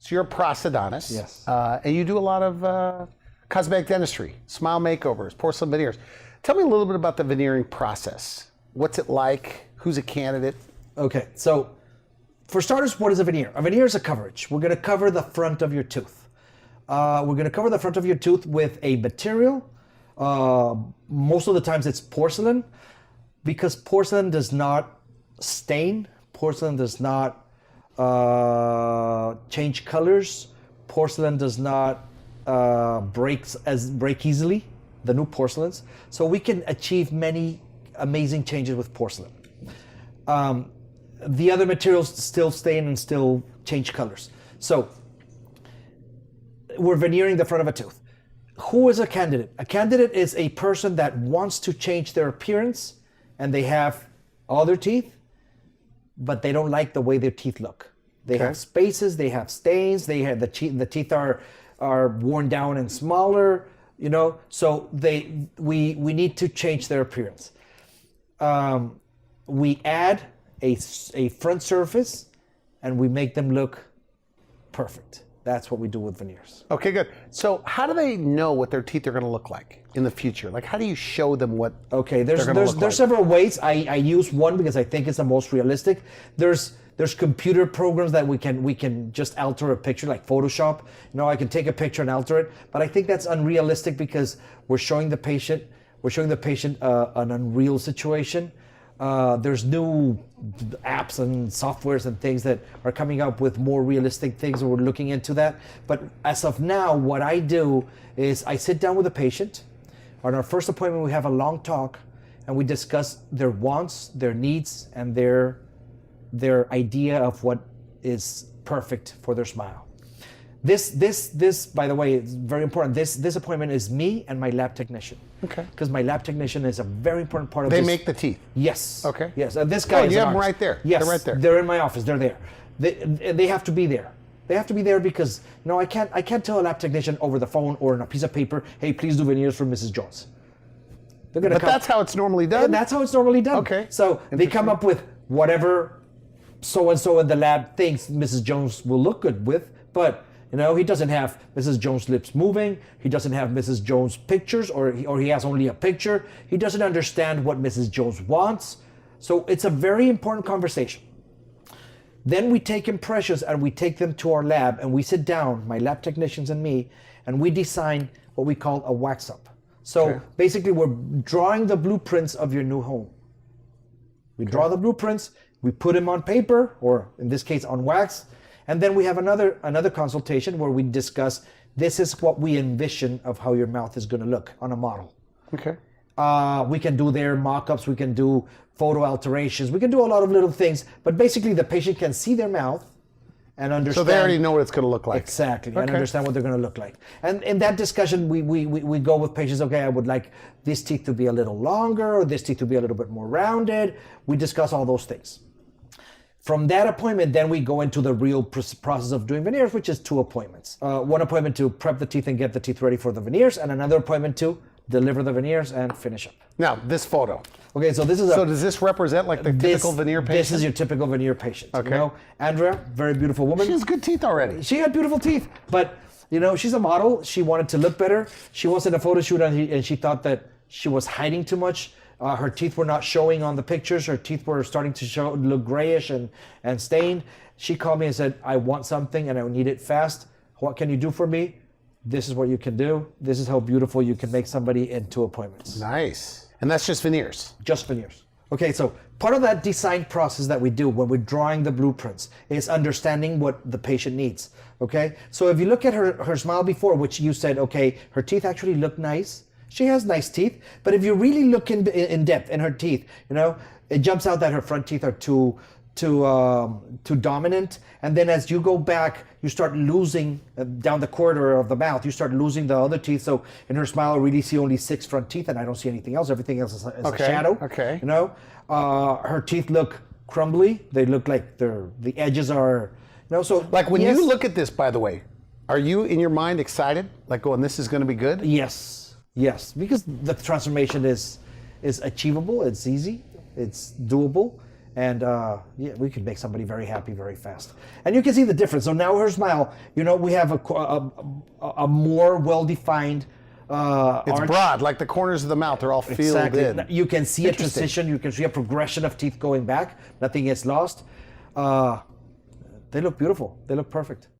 So you're a prosthodontist. Yes. And you do a lot of cosmetic dentistry, smile makeovers, porcelain veneers. Tell me a little bit about the veneering process. What's it like? Who's a candidate? Okay, so for starters, what is a veneer? A veneer is a coverage. We're going to cover the front of your tooth. We're going to cover the front of your tooth with a material. Most of the times it's porcelain, because porcelain does not stain. Porcelain does not change colors. Porcelain does not break easily, the new porcelains. So we can achieve many amazing changes with porcelain. The other materials still stain and still change colors. So we're veneering the front of a tooth. Who is a candidate? A candidate is a person that wants to change their appearance, and they have all their teeth, but they don't like the way their teeth look. They have spaces, they have stains, they have the teeth are worn down and smaller, you know. So we need to change their appearance. We add a front surface, and we make them look perfect. That's what we do with veneers. Okay, good. So how do they know what their teeth are going to look like in the future? Like, how do you show them what? Okay, there's several ways. I use one because I think it's the most realistic. There's computer programs that we can just alter a picture, like Photoshop. You know, I can take a picture and alter it, but I think that's unrealistic because we're showing the patient an unreal situation. There's new apps and softwares and things that are coming up with more realistic things, and we're looking into that. But as of now, what I do is I sit down with a patient. On our first appointment, we have a long talk, and we discuss their wants, their needs, and their idea of what is perfect for their smile. This, by the way, is very important. This appointment is me and my lab technician. Okay. Because my lab technician is a very important part of this. They make the teeth? Yes. Okay. Yes. This guy is you an have them artist. right there. Yes. They're right there. They're in my office. They're there. They have to be there. They have to be there because, you know, I can't tell a lab technician over the phone or on a piece of paper, hey, please do veneers for Mrs. Jones. They're gonna But that's how it's normally done? Yeah, that's how it's normally done. Okay. So they come up with whatever so-and-so in the lab thinks Mrs. Jones will look good with, but you know, he doesn't have Mrs. Jones' lips moving. He doesn't have Mrs. Jones' pictures, or he has only a picture. He doesn't understand what Mrs. Jones wants. So it's a very important conversation. Then we take impressions and we take them to our lab, and we sit down, my lab technicians and me, and we design what we call a wax up. So basically we're drawing the blueprints of your new home. We draw the blueprints, we put them on paper, or in this case on wax, and then we have another consultation where we discuss, this is what we envision of how your mouth is going to look on a model. Okay. We can do their mock-ups, we can do photo alterations, we can do a lot of little things, but basically the patient can see their mouth and understand. So they already know what it's going to look like. Exactly, and understand what they're going to look like. And in that discussion, we go with patients, okay, I would like this teeth to be a little longer, or this teeth to be a little bit more rounded. We discuss all those things. From that appointment, then we go into the real process of doing veneers, which is 2 appointments. One appointment to prep the teeth and get the teeth ready for the veneers, and another appointment to deliver the veneers and finish up. Now, this photo. Okay, so this is So does this represent like the typical veneer patient? This is your typical veneer patient. Okay. You know, Andrea, very beautiful woman. She has good teeth already. She had beautiful teeth, but you know, she's a model. She wanted to look better. She was in a photo shoot and she thought that she was hiding too much. Her teeth were not showing on the pictures. Her teeth were starting to look grayish and stained. She called me and said, I want something and I need it fast. What can you do for me? This is what you can do. This is how beautiful you can make somebody in 2 appointments. Nice. And that's just veneers? Just veneers. Okay, so part of that design process that we do when we're drawing the blueprints is understanding what the patient needs, okay? So if you look at her smile before, which you said, okay, her teeth actually look nice. She has nice teeth, but if you really look in depth in her teeth, you know, it jumps out that her front teeth are too dominant, and then as you go back, you start losing down the corridor of the mouth. You start losing the other teeth. So in her smile, I really see only 6 front teeth, and I don't see anything else. Everything else is a shadow. Okay. You know, her teeth look crumbly. They look like the edges are, you know. So like when you look at this, by the way, are you in your mind excited, like going, "This is going to be good"? Yes, yes, because the transformation is achievable. It's easy. It's doable. And yeah, we can make somebody very happy very fast. And you can see the difference. So now her smile, you know, we have a more well-defined It's arch. broad, like the corners of the mouth are all filled in. You can see a Interesting. transition. You can see a progression of teeth going back. Nothing gets lost. They look beautiful. They look perfect.